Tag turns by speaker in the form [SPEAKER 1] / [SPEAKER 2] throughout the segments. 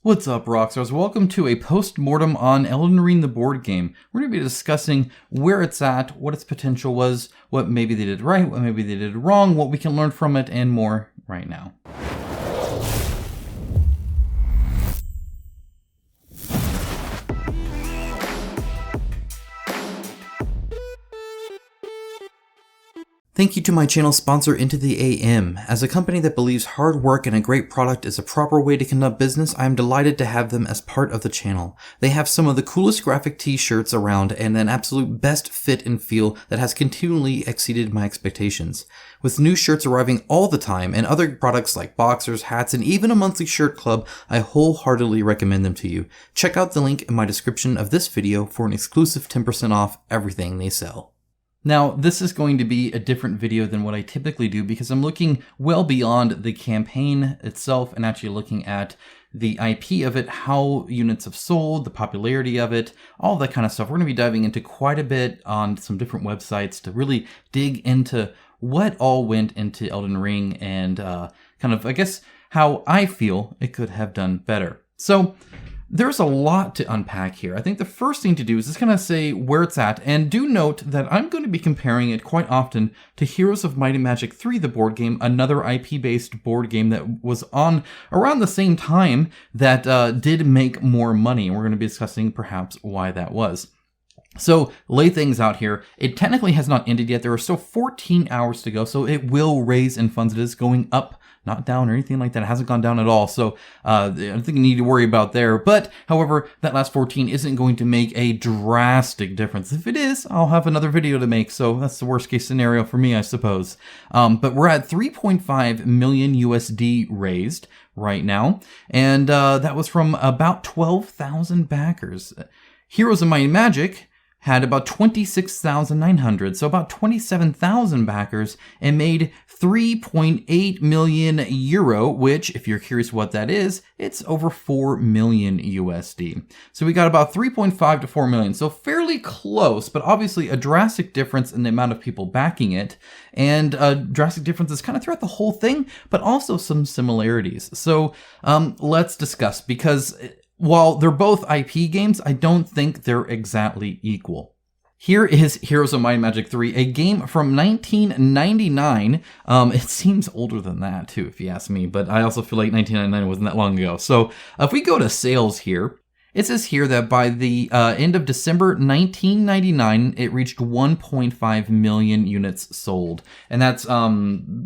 [SPEAKER 1] What's up, Rockstars? Welcome to a postmortem on Elden Ring, the board game. We're going to be discussing where it's at, what its potential was, what maybe they did right, what maybe they did wrong, what we can learn from it, and more right now. Thank you to my channel sponsor Into the AM. As a company that believes hard work and a great product is a proper way to conduct business, I am delighted to have them as part of the channel. They have some of the coolest graphic t-shirts around and an absolute best fit and feel that has continually exceeded my expectations. With new shirts arriving all the time and other products like boxers, hats, and even a monthly shirt club, I wholeheartedly recommend them to you. Check out the link in my description of this video for an exclusive 10% off everything they sell. Now, this is going to be a different video than what I typically do because I'm looking well beyond the campaign itself and actually looking at the IP of it, how units have sold, the popularity of it, all that kind of stuff. We're going to be diving into quite a bit on some different websites to really dig into what all went into Elden Ring and kind of, I guess, how I feel it could have done better. So, there's a lot to unpack here. I think the first thing to do is just kind of say where it's at, and do note that I'm going to be comparing it quite often to Heroes of Might and Magic 3, the board game, another IP-based board game that was on around the same time that did make more money. We're going to be discussing perhaps why that was. So, lay things out here. It technically has not ended yet. There are still 14 hours to go, so it will raise in funds. It is going up, not down or anything like that. It hasn't gone down at all, so I don't think you need to worry about there. But, however, that last 14 isn't going to make a drastic difference. If it is, I'll have another video to make, so that's the worst case scenario for me, I suppose. But we're at 3.5 million USD raised right now, and that was from about 12,000 backers. Heroes of Might and Magic had about 26,900, so about 27,000 backers, and made 3.8 million euro, which, if you're curious what that is, it's over 4 million USD. So we got about 3.5 to 4 million, so fairly close, but obviously a drastic difference in the amount of people backing it, and drastic differences kind of throughout the whole thing, but also some similarities. So let's discuss, because while they're both IP games, I don't think they're exactly equal. Here is Heroes of Might and Magic 3, a game from 1999. It seems older than that, too, if you ask me, but I also feel like 1999 wasn't that long ago. So if we go to sales here, it says here that by the end of December 1999, it reached 1.5 million units sold. And that's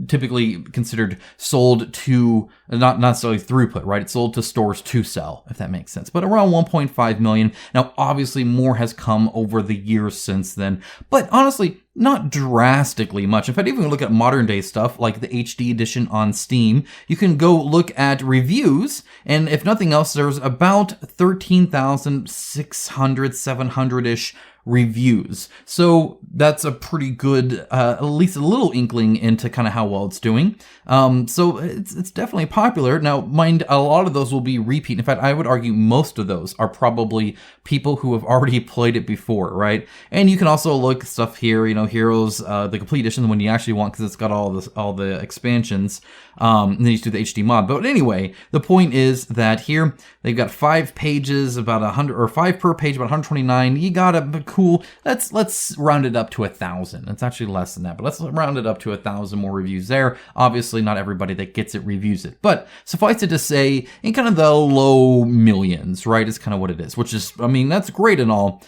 [SPEAKER 1] typically considered sold to, not necessarily throughput, right? It's sold to stores to sell, if that makes sense. But around 1.5 million. Now, obviously, more has come over the years since then. But honestly, not drastically much. In fact, even look at modern day stuff like the HD edition on Steam, you can go look at reviews, and if nothing else, there's about 13,600, 700-ish reviews. So that's a pretty good, at least a little inkling into kind of how well it's doing. So it's definitely popular. Now, mind, a lot of those will be repeat. In fact, I would argue most of those are probably people who have already played it before, right? And you can also look at stuff here, you know, Heroes, the complete edition, the one you actually want, because it's got all the expansions. And then you do the HD mod. But anyway, the point is that here they've got 5 pages, about 100, or 5 per page, about 129. You got a cool. Let's round it up to 1,000. It's actually less than that, but let's round it up to 1,000 more reviews there. Obviously, not everybody that gets it reviews it, but suffice it to say, in kind of the low millions, right? Is kind of what it is, which is, I mean, that's great and all.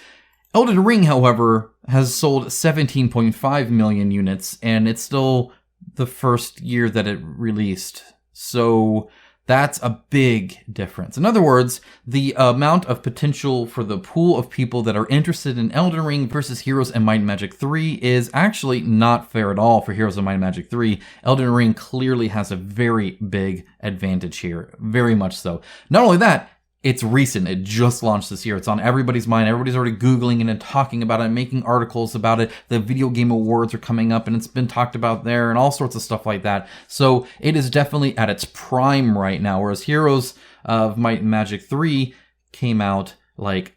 [SPEAKER 1] Elden Ring, however, has sold 17.5 million units, and it's still the first year that it released. So that's a big difference. In other words, the amount of potential for the pool of people that are interested in Elden Ring versus Heroes of Might and Magic 3 is actually not fair at all for Heroes of Might and Magic 3. Elden Ring clearly has a very big advantage here. Very much so. Not only that, it's recent. It just launched this year. It's on everybody's mind. Everybody's already Googling it and talking about it and making articles about it. The video game awards are coming up and it's been talked about there and all sorts of stuff like that. So it is definitely at its prime right now, whereas Heroes of Might and Magic 3 came out like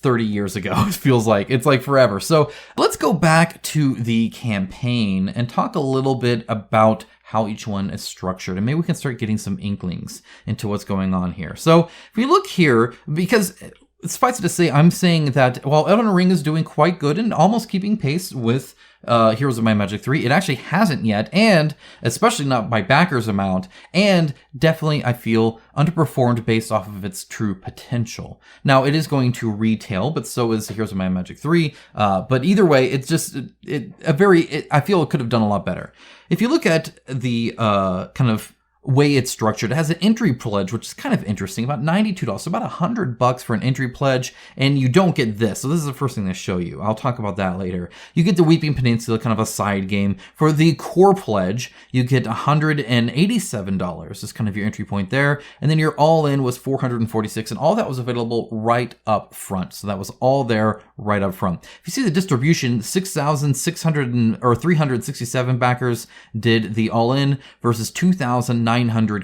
[SPEAKER 1] 30 years ago. It feels like it's like forever. So let's go back to the campaign and talk a little bit about how each one is structured, and maybe we can start getting some inklings into what's going on here. So if we look here, because suffice it to say, I'm saying that while Elden Ring is doing quite good and almost keeping pace with Heroes of Might and Magic 3, it actually hasn't yet, and especially not by backers amount, and definitely, I feel, underperformed based off of its true potential. Now, it is going to retail, but so is Heroes of Might and Magic 3, but either way, it's just I feel it could have done a lot better. If you look at the kind of way it's structured, it has an entry pledge, which is kind of interesting, about $92, so about $100 for an entry pledge, and you don't get this. So this is the first thing they show you. I'll talk about that later. You get the Weeping Peninsula, kind of a side game. For the core pledge, you get $187 is kind of your entry point there, and then your all-in was $446, and all that was available right up front. So that was all there right up front. If you see the distribution, 367 backers did the all-in versus 2,900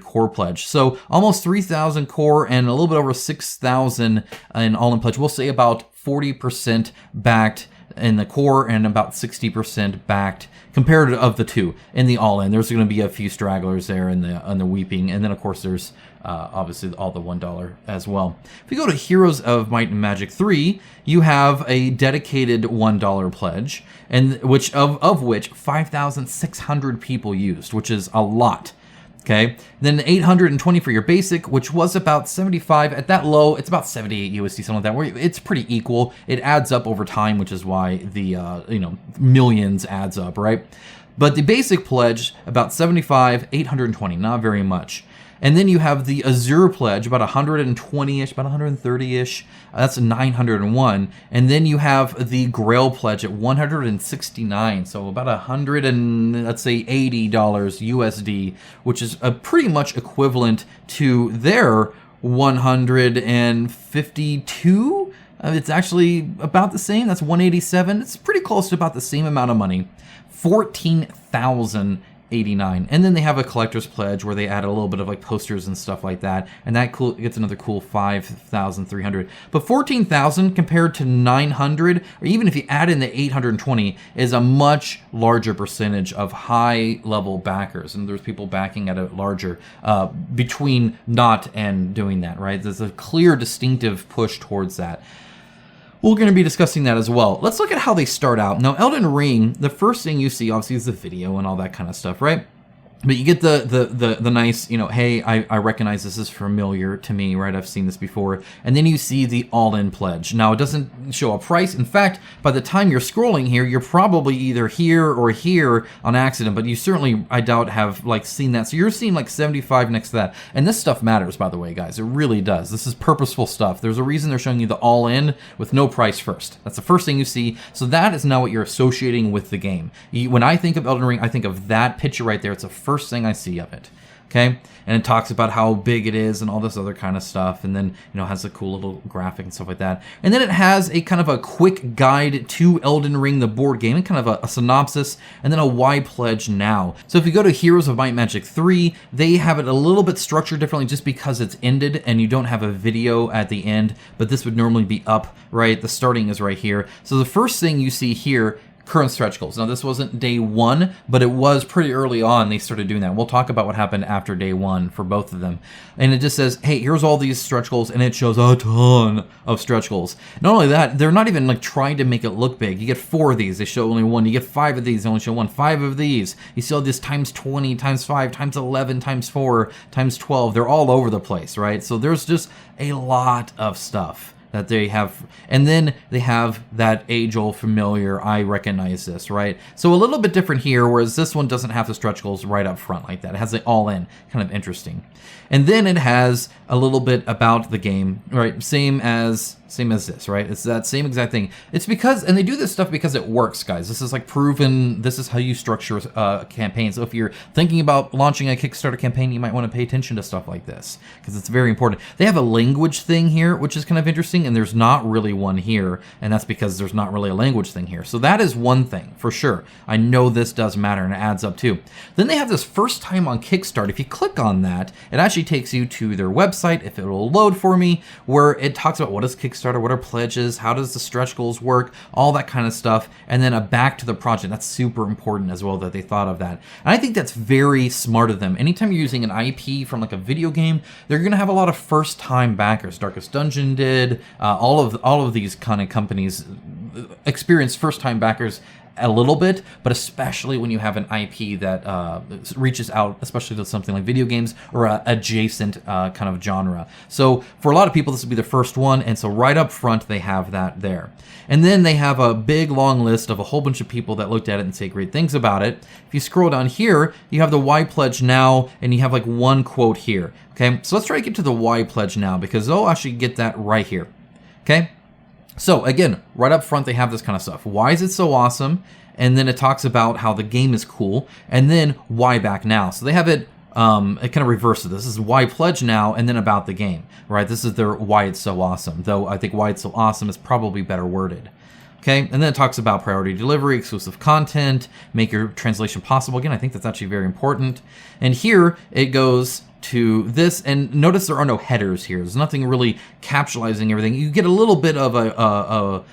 [SPEAKER 1] core pledge. So almost 3,000 core and a little bit over 6,000 in all-in pledge. We'll say about 40% backed in the core and about 60% backed compared of the two in the all-in. There's going to be a few stragglers there in the Weeping, and then of course there's obviously all the $1 as well. If you go to Heroes of Might and Magic 3, you have a dedicated $1 pledge, and which 5,600 people used, which is a lot. Okay, then 820 for your basic, which was about 75. At that low, it's about 78 USD, something like that. Where it's pretty equal. It adds up over time, which is why the millions adds up, right? But the basic pledge about 75, 820, not very much. And then you have the Azure pledge, about 120-ish, about 130-ish. That's 901. And then you have the Grail pledge at 169, so about $80 USD, which is pretty much equivalent to their 152. It's actually about the same. That's 187. It's pretty close to about the same amount of money. 14,089. And then they have a collector's pledge where they add a little bit of like posters and stuff like that, and that gets another cool 5,300. But 14,000 compared to 900, or even if you add in the 820, is a much larger percentage of high level backers, and there's people backing at a larger between not and doing that, right? There's a clear distinctive push towards that. We're going to be discussing that as well. Let's look at how they start out. Now, Elden Ring, the first thing you see, obviously, is the video and all that kind of stuff, right? But you get the nice, hey, I recognize this is familiar to me, right? I've seen this before. And then you see the all-in pledge. Now, it doesn't show a price. In fact, by the time you're scrolling here, you're probably either here or here on accident, but you certainly, I doubt, have seen that. So you're seeing 75 next to that. And this stuff matters, by the way, guys. It really does. This is purposeful stuff. There's a reason they're showing you the all-in with no price first. That's the first thing you see. So that is now what you're associating with the game. When I think of Elden Ring, I think of that picture right there. It's a first thing I see of it. Okay, and it talks about how big it is and all this other kind of stuff, and then has a cool little graphic and stuff like that. And then it has a kind of a quick guide to Elden Ring, the board game, and kind of a synopsis, and then a why pledge now. So if you go to Heroes of Might and Magic 3, they have it a little bit structured differently just because it's ended and you don't have a video at the end, but this would normally be up, right? The starting is right here. So the first thing you see here, current stretch goals. Now, this wasn't day one, but it was pretty early on they started doing that. We'll talk about what happened after day one for both of them. And it just says, hey, here's all these stretch goals, and it shows a ton of stretch goals. Not only that, they're not even trying to make it look big. You get 4 of these, they show only 1. You get 5 of these, they only show 1. 5 of these, you see all this times 20, times 5, times 11, times 4, times 12. They're all over the place, right? So there's just a lot of stuff that they have, and then they have that age-old familiar, I recognize this, right? So a little bit different here, whereas this one doesn't have the stretch goals right up front like that. It has it all in, kind of interesting. And then it has a little bit about the game, right? Same as this, right? It's that same exact thing. It's because, and they do this stuff because it works, guys. This is proven, this is how you structure campaigns. So if you're thinking about launching a Kickstarter campaign, you might want to pay attention to stuff like this because it's very important. They have a language thing here, which is kind of interesting, and there's not really one here, and that's because there's not really a language thing here. So that is one thing, for sure. I know this does matter, and it adds up too. Then they have this first time on Kickstarter. If you click on that, it actually takes you to their website, if it will load for me, where it talks about what is Kickstarter Kickstarter, what are pledges, how does the stretch goals work, all that kind of stuff, and then a back to the project. That's super important as well that they thought of that. And I think that's very smart of them. Anytime you're using an IP from like a video game, they're going to have a lot of first-time backers. Darkest Dungeon did, all of these kind of companies experience first-time backers a little bit, but especially when you have an IP that reaches out, especially to something like video games or a adjacent kind of genre. So for a lot of people, this would be the first one, and so right up front, they have that there. And then they have a big, long list of a whole bunch of people that looked at it and say great things about it. If you scroll down here, you have the why pledge now, and you have like one quote here. Okay, so let's try to get to the why pledge now, because they'll actually get that right here. Okay. So again, right up front, they have this kind of stuff. Why is it so awesome? And then it talks about how the game is cool. And then why back now? So they have it kind of reverses. This is why pledge now, and then about the game, right? This is their why it's so awesome. Though I think why it's so awesome is probably better worded. Okay, and then it talks about priority delivery, exclusive content, make your translation possible. Again, I think that's actually very important. And here it goes to this, and notice there are no headers here. There's nothing really capsulizing everything. You get a little bit of a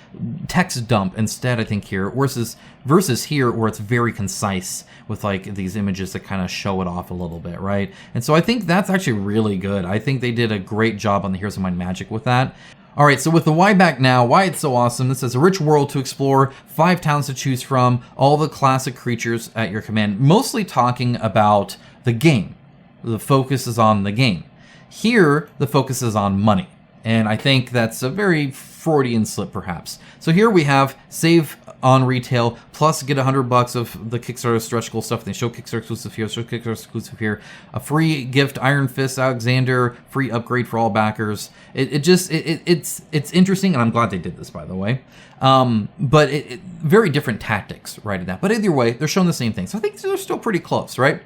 [SPEAKER 1] text dump instead, I think, here, versus here where it's very concise with like these images that kind of show it off a little bit, right? And so I think that's actually really good. I think they did a great job on the Heroes of Might and Magic with that. All right, so with the why back now, why it's so awesome, this says a rich world to explore, 5 towns to choose from, all the classic creatures at your command, mostly talking about the game. The focus is on the game. Here, the focus is on money. And I think that's a very Freudian slip, perhaps. So here we have save on retail, plus get $100 of the Kickstarter stretch goal stuff. They show Kickstarter exclusive here, show Kickstarter exclusive here. A free gift, Iron Fist Alexander, free upgrade for all backers. It's interesting, and I'm glad they did this, by the way. But very different tactics, right, in that. But either way, they're showing the same thing. So I think they're still pretty close, right?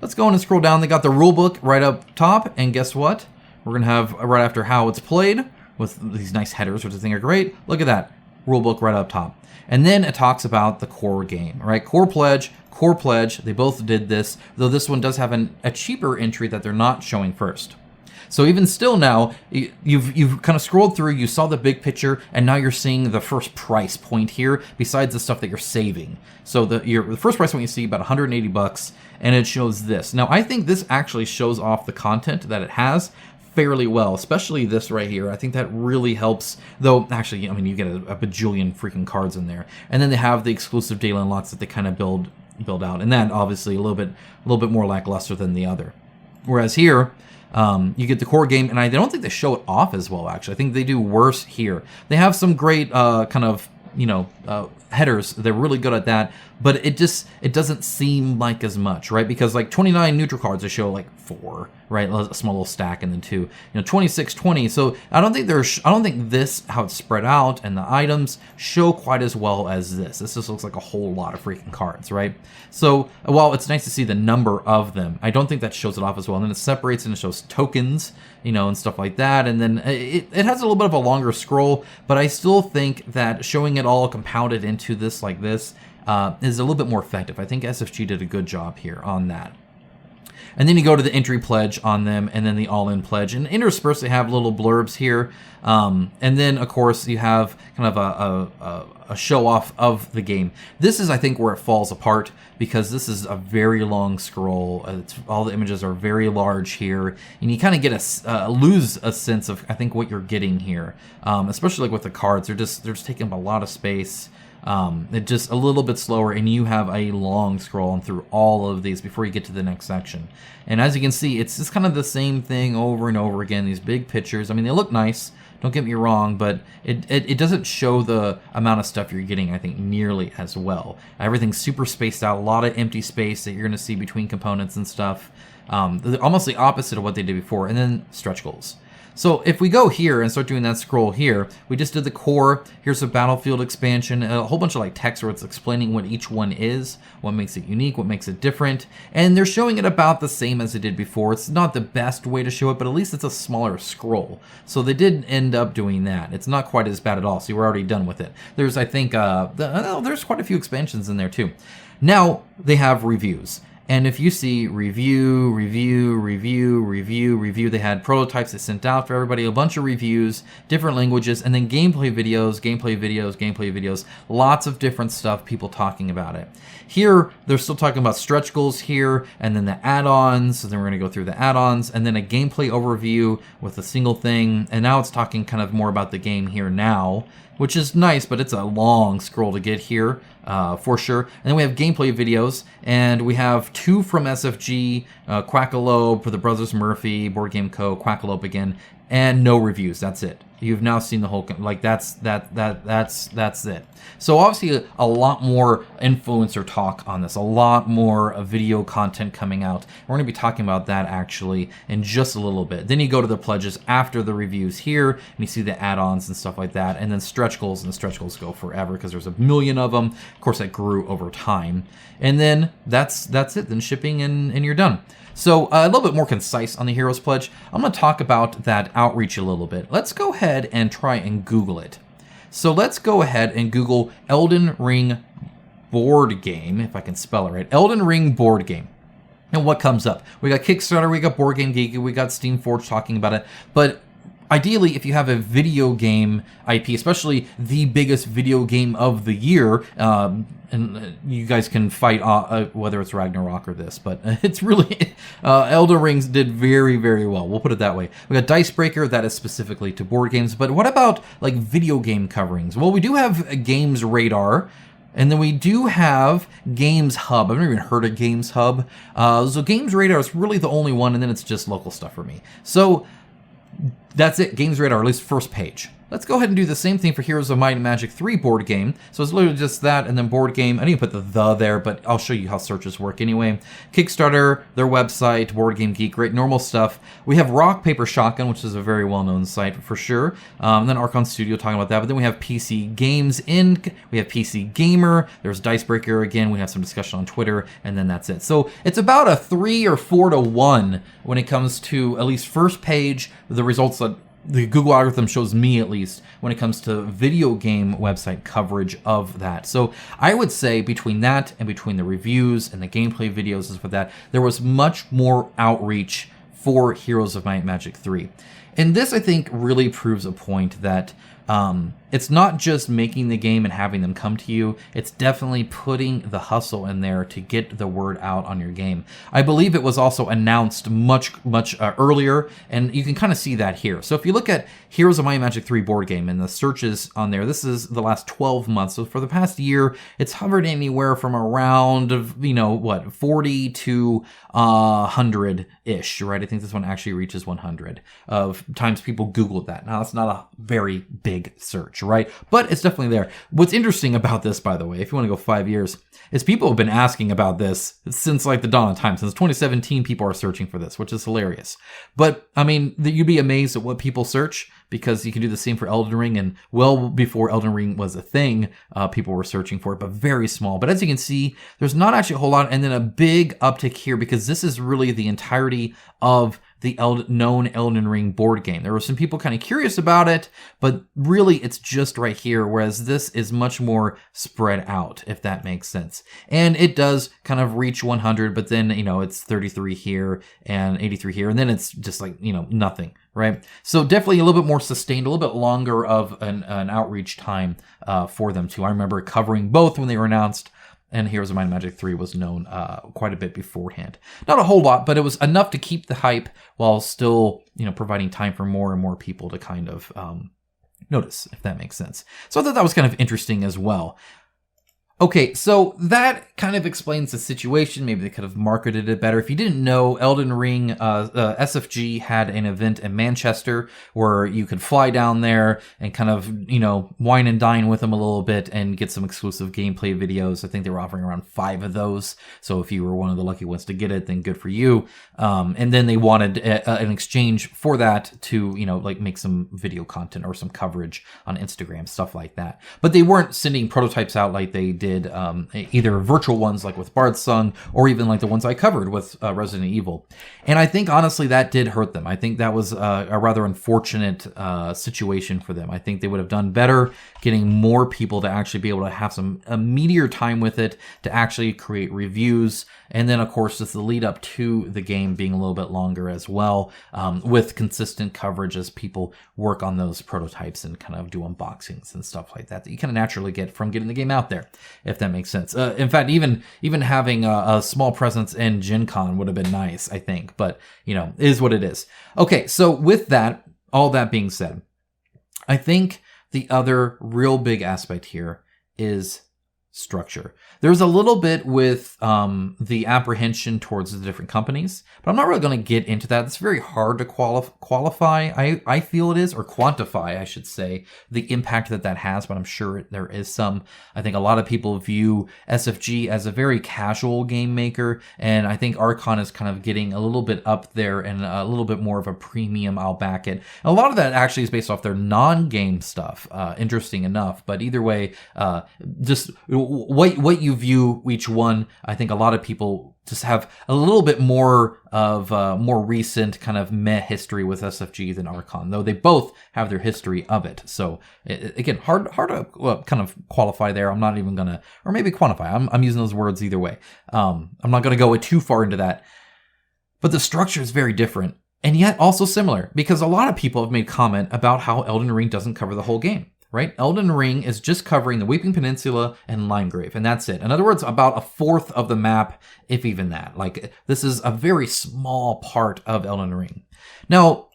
[SPEAKER 1] Let's go on and scroll down. They got the rule book right up top, and guess what? We're going to have right after how it's played with these nice headers, which I think are great. Look at that. Rule book right up top. And then it talks about the core game, right? Core pledge. They both did this, though this one does have a cheaper entry that they're not showing first. So even still now, you've kind of scrolled through, you saw the big picture, and now you're seeing the first price point here, besides the stuff that you're saving. So the first price point you see about $180, and it shows this. Now I think this actually shows off the content that it has fairly well, especially this right here. I think that really helps, though actually, I mean, you get a bajillion freaking cards in there. And then they have the exclusive daily unlocks that they kind of build out, and that obviously a little bit more lackluster than the other. Whereas here, you get the core game, and I don't think they show it off as well, actually. I think they do worse here. They have some great kind of, headers. They're really good at that, but it doesn't seem like as much, right? Because like 29 neutral cards, they show like 4, right? A small little stack, and then 2, 26, 20. So I don't think this, how it's spread out, and the items show quite as well as this. This just looks like a whole lot of freaking cards, right? So while it's nice to see the number of them, I don't think that shows it off as well. And then it separates and it shows tokens, and stuff like that. And then it has a little bit of a longer scroll, but I still think that showing it all compounded into this like this is a little bit more effective. I think SFG did a good job here on that. And then you go to the entry pledge on them, and then the all-in pledge. And interspersed, they have little blurbs here. And then, of course, you have kind of a show-off of the game. This is, I think, where it falls apart, because this is a very long scroll. All the images are very large here, and you kind of get lose a sense of, I think, what you're getting here. Especially like with the cards, they're just taking up a lot of space. It's just a little bit slower, and you have a long scroll on through all of these before you get to the next section. And as you can see, it's just kind of the same thing over and over again. These big pictures, I mean, they look nice, don't get me wrong, but it doesn't show the amount of stuff you're getting, I think, nearly as well. Everything's super spaced out, a lot of empty space that you're going to see between components and stuff. Almost the opposite of what they did before. And then stretch goals. So if we go here and start doing that scroll here, we just did the core. Here's a battlefield expansion, a whole bunch of like text where it's explaining what each one is, what makes it unique, what makes it different. And they're showing it about the same as they did before. It's not the best way to show it, but at least it's a smaller scroll. So they did end up doing that. It's not quite as bad at all. So we're already done with it. There's, I think, there's quite a few expansions in there too. Now they have reviews. And if you see review, they had prototypes that sent out for everybody, a bunch of reviews, different languages, and then gameplay videos, lots of different stuff, people talking about it. Here, they're still talking about stretch goals here, and then the add-ons, and then we're going to go through the add-ons, and then a gameplay overview with a single thing, and now it's talking kind of more about the game here now, which is nice, but it's a long scroll to get here, for sure. And then we have gameplay videos, and we have 2 from SFG, Quackalope for the Brothers Murphy, Board Game Co., Quackalope again, and no reviews. That's it. You've now seen the whole, like that's it. So obviously a lot more influencer talk on this, a lot more video content coming out. We're going to be talking about that actually in just a little bit. Then you go to the pledges after the reviews here, and you see the add-ons and stuff like that, and then stretch goals, and the stretch goals go forever because there's a million of them. Of course, that grew over time. And then that's it. Then shipping and you're done. So a little bit more concise on the Heroes Pledge. I'm going to talk about that outreach a little bit. Let's go ahead and try and Google it. So let's go ahead and Google Elden Ring board game, if I can spell it right. Elden Ring board game. And what comes up? We got Kickstarter, we got Board Game Geek, we got Steamforge talking about it. But ideally, if you have a video game IP, especially the biggest video game of the year, and you guys can fight whether it's Ragnarok or this, but it's really, Elden Rings did very, very well. We'll put it that way. We got Dicebreaker, that is specifically to board games, but what about like video game coverings? Well, we do have Games Radar, and then we do have Games Hub. I've never even heard of Games Hub. So Games Radar is really the only one, and then it's just local stuff for me. So that's it, Games Radar, at least first page. Let's go ahead and do the same thing for Heroes of Might and Magic 3 board game. So it's literally just that, and then board game. I didn't put the there, but I'll show you how searches work anyway. Kickstarter, their website, Board Game Geek, great normal stuff. We have Rock, Paper, Shotgun, which is a very well-known site for sure. And then Archon Studio talking about that. But then we have PC Games Inc. We have PC Gamer. There's Dicebreaker again. We have some discussion on Twitter, and then that's it. So it's about a 3 or 4 to 1 when it comes to at least first page, the results that the Google algorithm shows me, at least, when it comes to video game website coverage of that. So I would say between that and between the reviews and the gameplay videos and for that, there was much more outreach for Heroes of Might and Magic 3. And this, I think, really proves a point that it's not just making the game and having them come to you. It's definitely putting the hustle in there to get the word out on your game. I believe it was also announced much earlier, and you can kind of see that here. So if you look at Heroes of Might and Magic 3 board game and the searches on there, this is the last 12 months. So for the past year, it's hovered anywhere from around, 40 to 100-ish, right? I think this one actually reaches 100 of times people Googled that. Now, that's not a very big search, right? But it's definitely there. What's interesting about this, by the way, if you want to go 5 years, is people have been asking about this since like the dawn of time. Since 2017, people are searching for this, which is hilarious. But I mean, you'd be amazed at what people search, because you can do the same for Elden Ring, and well before Elden Ring was a thing, people were searching for it, but very small. But as you can see, there's not actually a whole lot, and then a big uptick here, because this is really the entirety of the known Elden Ring board game. There were some people kind of curious about it, but really it's just right here, whereas this is much more spread out, if that makes sense. And it does kind of reach 100, but then, it's 33 here and 83 here, and then it's just like, nothing, right? So definitely a little bit more sustained, a little bit longer of an outreach time for them too. I remember covering both when they were announced, and Heroes of Might and Magic 3 was known quite a bit beforehand. Not a whole lot, but it was enough to keep the hype while still, providing time for more and more people to kind of notice, if that makes sense. So I thought that was kind of interesting as well. Okay, so that kind of explains the situation. Maybe they could have marketed it better. If you didn't know, Elden Ring, SFG had an event in Manchester where you could fly down there and kind of, wine and dine with them a little bit and get some exclusive gameplay videos. I think they were offering around 5 of those. So if you were one of the lucky ones to get it, then good for you. And then they wanted an exchange for that to, make some video content or some coverage on Instagram, stuff like that. But they weren't sending prototypes out like they did did either virtual ones like with Bard's Song or even like the ones I covered with Resident Evil. And I think honestly that did hurt them. I think that was a rather unfortunate situation for them. I think they would have done better getting more people to actually be able to have some meatier time with it, to actually create reviews. And then, of course, just the lead up to the game being a little bit longer as well, with consistent coverage as people work on those prototypes and kind of do unboxings and stuff like that you kind of naturally get from getting the game out there, if that makes sense. In fact, even having a small presence in Gen Con would have been nice, I think. But, it is what it is. Okay, so with that, all that being said, I think the other real big aspect here is structure. There's a little bit with the apprehension towards the different companies, but I'm not really going to get into that. It's very hard to qualify, I feel it is, or quantify, I should say, the impact that has, but I'm sure there is some. I think a lot of people view SFG as a very casual game maker, and I think Archon is kind of getting a little bit up there and a little bit more of a premium, I'll back it. A lot of that actually is based off their non-game stuff, interesting enough, but either way, just what you view each one, I think a lot of people just have a little bit more of more recent kind of meh history with SFG than Archon, though they both have their history of it. So again, hard to kind of qualify there. I'm not even gonna, or maybe quantify. I'm using those words either way. I'm not gonna go too far into that. But the structure is very different, and yet also similar, because a lot of people have made comment about how Elden Ring doesn't cover the whole game. Right? Elden Ring is just covering the Weeping Peninsula and Limegrave, and that's it. In other words, about a fourth of the map, if even that. Like, this is a very small part of Elden Ring. Now,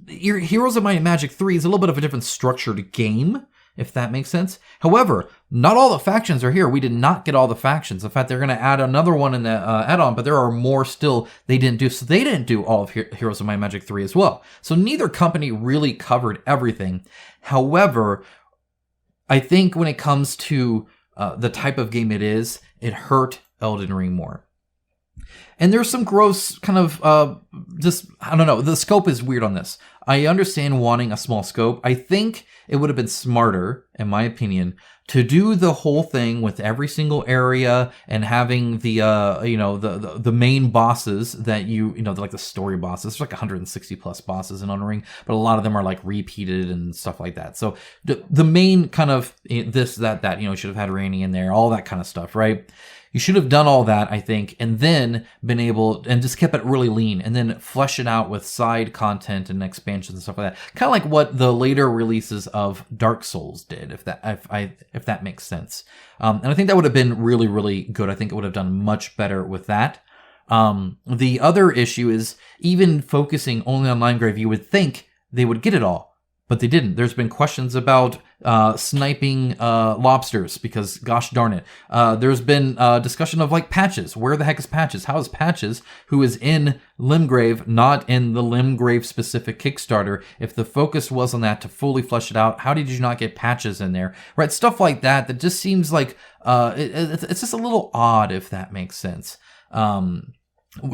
[SPEAKER 1] Heroes of Might and Magic 3 is a little bit of a different structured game, if that makes sense. However, not all the factions are here. We did not get all the factions. In fact, they're going to add another one in the add-on, but there are more still they didn't do. So they didn't do all of Heroes of Might and Magic 3 as well. So neither company really covered everything. However, I think when it comes to the type of game it is, it hurt Elden Ring more. And there's some gross kind of, I don't know, the scope is weird on this. I understand wanting a small scope. I think it would have been smarter, in my opinion, to do the whole thing with every single area and having the, the main bosses that like the story bosses. There's like 160 plus bosses in Elden Ring, but a lot of them are like repeated and stuff like that. So the main kind of this, that, should have had Rainy in there, all that kind of stuff, right? You should have done all that, I think, and then been able, and just kept it really lean, and then flesh it out with side content and expansions and stuff like that. Kind of like what the later releases of Dark Souls did, if that makes sense. And I think that would have been really, really good. I think it would have done much better with that. The other issue is even focusing only on Limegrave, you would think they would get it all, but they didn't. There's been questions about sniping lobsters because, gosh darn it. There's been discussion of like Patches. Where the heck is Patches? How is Patches, who is in Limegrave, not in the Limegrave specific Kickstarter? If the focus was on that to fully flesh it out, how did you not get Patches in there? Right? Stuff like that just seems like it's just a little odd, if that makes sense.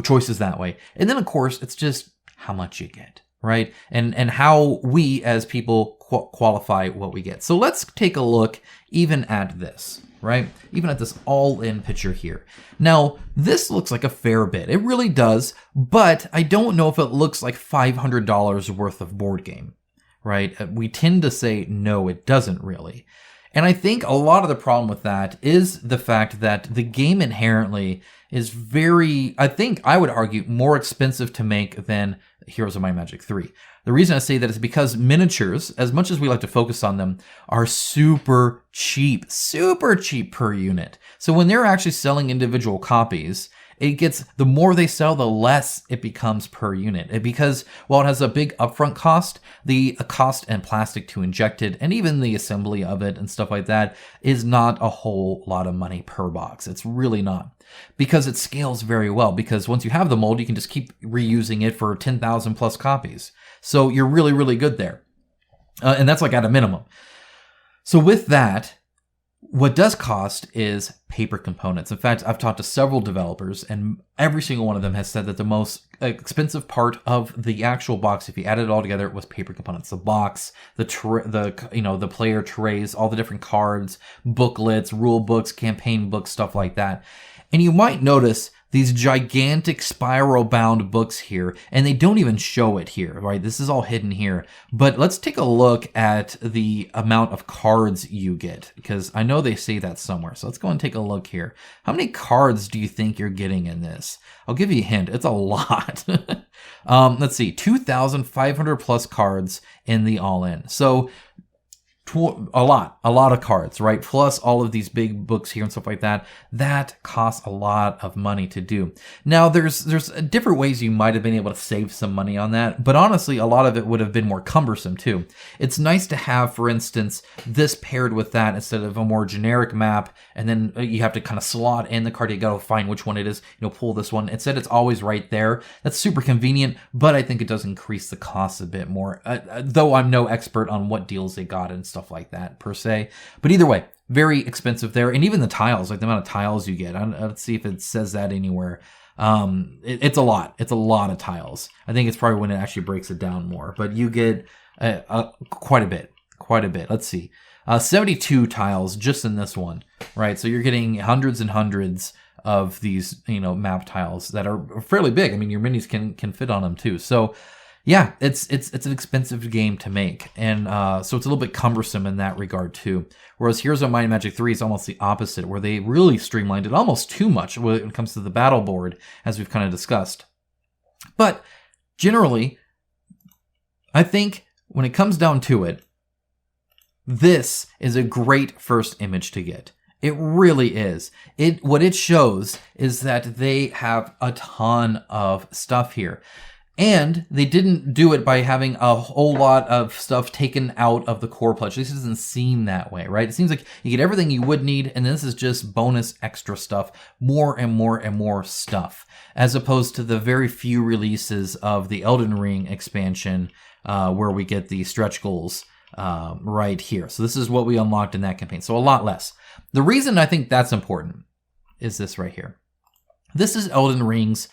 [SPEAKER 1] Choices that way. And then, of course, it's just how much you get. Right? And how we as people qualify what we get. So let's take a look even at this, right? Even at this all-in picture here. Now, this looks like a fair bit. It really does, but I don't know if it looks like $500 worth of board game, right? We tend to say, no, it doesn't really. And I think a lot of the problem with that is the fact that the game inherently is very, I think I would argue, more expensive to make than Heroes of Might and Magic 3. The reason I say that is because miniatures, as much as we like to focus on them, are super cheap per unit. So when they're actually selling individual copies, it gets, the more they sell, the less it becomes per unit. Because while it has a big upfront cost, the cost and plastic to inject it, and even the assembly of it and stuff like that, is not a whole lot of money per box. It's really not. Because it scales very well. Because once you have the mold, you can just keep reusing it for 10,000 plus copies. So you're really, really good there. And that's like at a minimum. So with that, What does cost is paper components. In fact, I've talked to several developers, and every single one of them has said that the most expensive part of the actual box, if you add it all together, was paper components. The box, the player trays, all the different cards, booklets, rule books, campaign books, stuff like that. And you might notice these gigantic spiral-bound books here, and they don't even show it here, right? This is all hidden here. But let's take a look at the amount of cards you get, because I know they say that somewhere. So let's go and take a look here. How many cards do you think you're getting in this? I'll give you a hint. It's a lot. Let's see, 2,500 plus cards in the all-in. So a lot of cards, right? Plus all of these big books here and stuff like that. That costs a lot of money to do. Now, there's different ways you might have been able to save some money on that, but honestly, a lot of it would have been more cumbersome too. It's nice to have, for instance, this paired with that instead of a more generic map, and then you have to kind of slot in the card. You gotta find which one it is, pull this one. Instead, it's always right there. That's super convenient, but I think it does increase the cost a bit more, though I'm no expert on what deals they got and stuff like that per se. But either way, very expensive there. And even the tiles, like the amount of tiles you get. Let's see if it says that anywhere. It's a lot. It's a lot of tiles. I think it's probably when it actually breaks it down more. But you get quite a bit. Let's see. 72 tiles just in this one, right? So you're getting hundreds and hundreds of these, map tiles that are fairly big. I mean, your minis can fit on them too. So yeah, it's an expensive game to make, and so it's a little bit cumbersome in that regard too. Whereas Heroes of Might and Magic 3 is almost the opposite, where they really streamlined it almost too much when it comes to the battle board, as we've kind of discussed. But generally, I think when it comes down to it, this is a great first image to get. It really is. What it shows is that they have a ton of stuff here. And they didn't do it by having a whole lot of stuff taken out of the core pledge. This doesn't seem that way, right? It seems like you get everything you would need, and this is just bonus extra stuff, more and more and more stuff, as opposed to the very few releases of the Elden Ring expansion where we get the stretch goals right here. So this is what we unlocked in that campaign. So a lot less. The reason I think that's important is this right here. This is Elden Ring's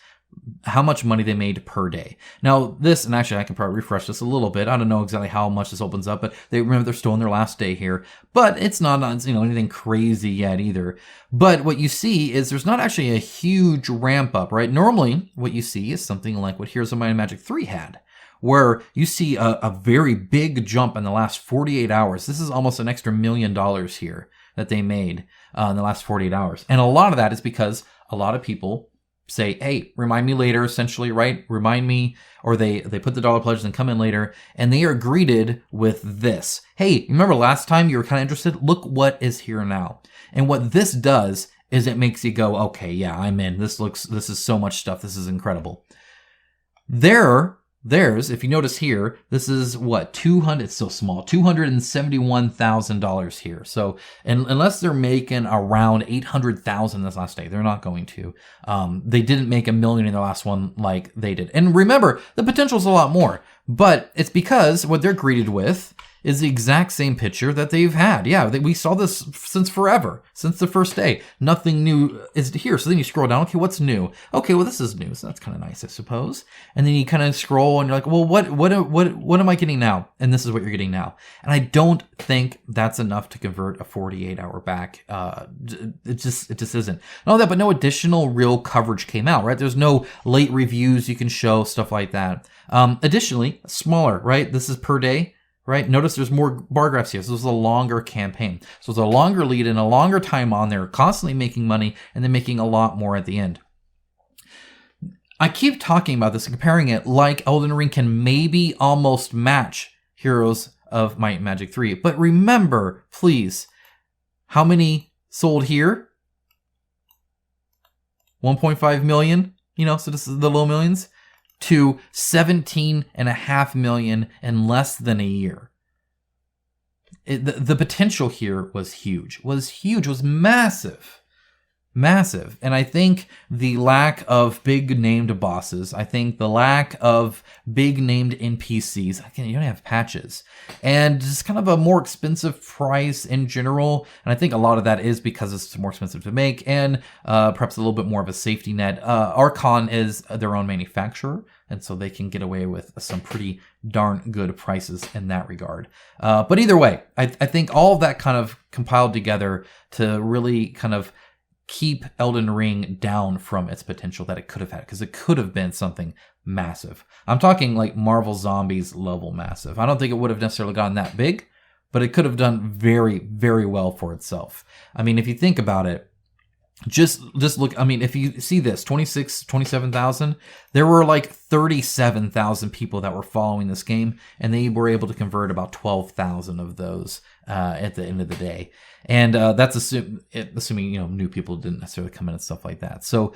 [SPEAKER 1] how much money they made per day. Now this, and actually I can probably refresh this a little bit. I don't know exactly how much this opens up, but they're still in their last day here. But it's not anything crazy yet either. But what you see is there's not actually a huge ramp up, right? Normally what you see is something like what Heroes of Might and Magic 3 had, where you see a very big jump in the last 48 hours. This is almost an extra $1 million here that they made in the last 48 hours. And a lot of that is because a lot of people say, hey, remind me later, essentially, right? Remind me, or they put the dollar pledge and come in later, and they are greeted with this. Hey, remember last time you were kind of interested? Look what is here now. And what this does is it makes you go, okay, yeah, I'm in. This is so much stuff. This is incredible. There's, if you notice here, this is what, it's so small, $271,000 here. So unless they're making around 800,000 this last day, they're not going to. They didn't make $1 million in the last one like they did. And remember, the potential's a lot more, but it's because what they're greeted with is the exact same picture that they've had. Yeah, we saw this since forever, since the first day. Nothing new is here. So then you scroll down. Okay, what's new? Okay, well, this is new. So that's kind of nice, I suppose. And then you kind of scroll and you're like, well, what am I getting now? And this is what you're getting now. And I don't think that's enough to convert a 48-hour back. It just isn't. Not that, but no additional real coverage came out, right? There's no late reviews you can show, stuff like that. Additionally, smaller, right? This is per day. Right? Notice there's more bar graphs here. So this is a longer campaign. So it's a longer lead and a longer time on there, constantly making money and then making a lot more at the end. I keep talking about this, comparing it like Elden Ring can maybe almost match Heroes of Might and Magic 3. But remember, please, how many sold here? 1.5 million, so this is the low millions. To 17.5 million in less than a year. The potential here was huge, was massive. massive. And I think the lack of big named bosses, I think the lack of big named NPCs, again, you don't have patches, and just kind of a more expensive price in general. And I think a lot of that is because it's more expensive to make, and perhaps a little bit more of a safety net. Archon is their own manufacturer, and so they can get away with some pretty darn good prices in that regard. But either way, I think all of that kind of compiled together to really kind of keep Elden Ring down from its potential that it could have had, because it could have been something massive. I'm talking like Marvel Zombies level massive. I don't think it would have necessarily gotten that big, but it could have done very, very well for itself. I mean, if you think about it, just look, I mean, if you see this, 27,000, there were like 37,000 people that were following this game, and they were able to convert about 12,000 of those at the end of the day. And that's assuming, new people didn't necessarily come in and stuff like that. So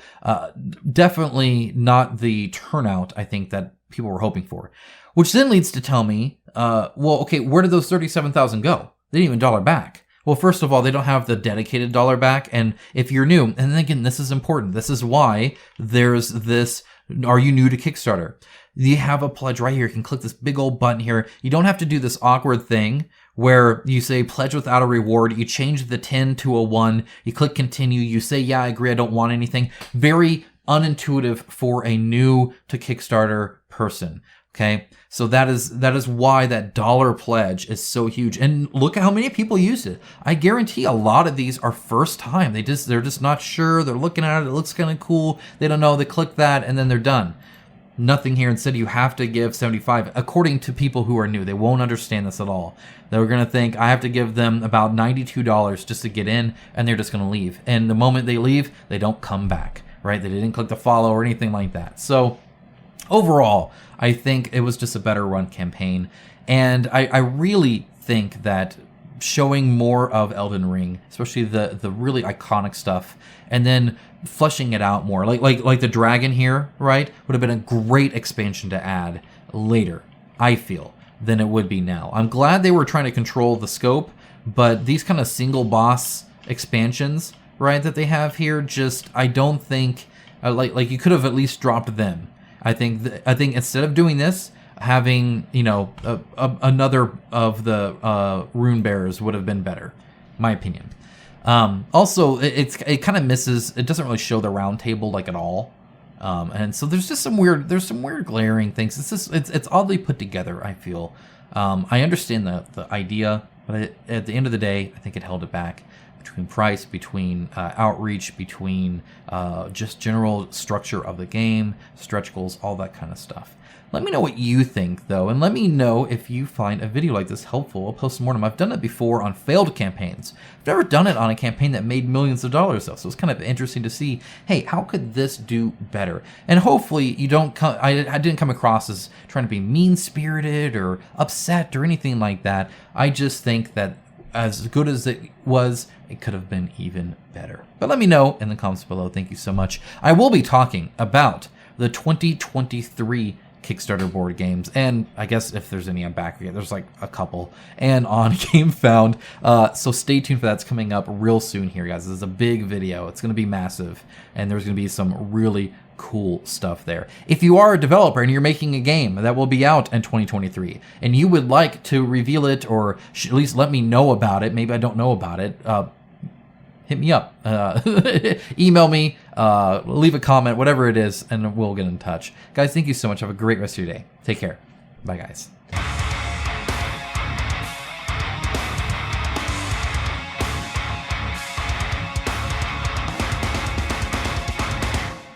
[SPEAKER 1] definitely not the turnout, I think, that people were hoping for. Which then leads to tell me, well, okay, where did those 37,000 go? They didn't even dollar back. Well, first of all, they don't have the dedicated dollar back. And if you're new, and then again, this is important. This is why there's this, are you new to Kickstarter? You have a pledge right here. You can click this big old button here. You don't have to do this awkward thing where you say pledge without a reward. You change the 10 to a 1. You click continue. You say, yeah, I agree. I don't want anything. Very unintuitive for a new to Kickstarter person. Okay, so that is why that dollar pledge is so huge. And look at how many people used it. I guarantee a lot of these are first time. They're just not sure. They're looking at it. It looks kind of cool. They don't know. They click that and then they're done. Nothing here. Instead, you have to give 75. According to people who are new, they won't understand this at all. They're going to think I have to give them about $92 just to get in, and they're just going to leave. And the moment they leave, they don't come back, right? They didn't click the follow or anything like that. So overall, I think it was just a better run campaign. And I really think that showing more of Elden Ring, especially the really iconic stuff, and then fleshing it out more, like the dragon here, right, would have been a great expansion to add later, I feel, than it would be now. I'm glad they were trying to control the scope, but these kind of single boss expansions, right, that they have here, just, I don't think, like you could have at least dropped them. I think instead of doing this, having another of the rune bearers would have been better, my opinion. Also, it kind of misses. It doesn't really show the round table like at all, and so there's some weird glaring things. It's oddly put together, I feel. I understand the idea, but at the end of the day, I think it held it back. Between price, between outreach, between just general structure of the game, stretch goals, all that kind of stuff. Let me know what you think, though, and let me know if you find a video like this helpful, a postmortem. I've done it before on failed campaigns. I've never done it on a campaign that made millions of dollars, though, so it's kind of interesting to see, hey, how could this do better? And hopefully you don't I didn't come across as trying to be mean-spirited or upset or anything like that. I just think that as good as it was, it could have been even better. But let me know in the comments below. Thank you so much. I will be talking about the 2023 Kickstarter board games, and I guess if there's any I'm back again, there's like a couple, and on GameFound. So stay tuned for that. It's coming up real soon here, guys. This is a big video. It's going to be massive, and there's going to be some really cool stuff there. If you are a developer and you're making a game that will be out in 2023 and you would like to reveal it, or at least let me know about it, maybe I don't know about it, hit me up, email me, leave a comment, whatever it is, and we'll get in touch. Guys, thank you so much. Have a great rest of your day. Take care. Bye, guys.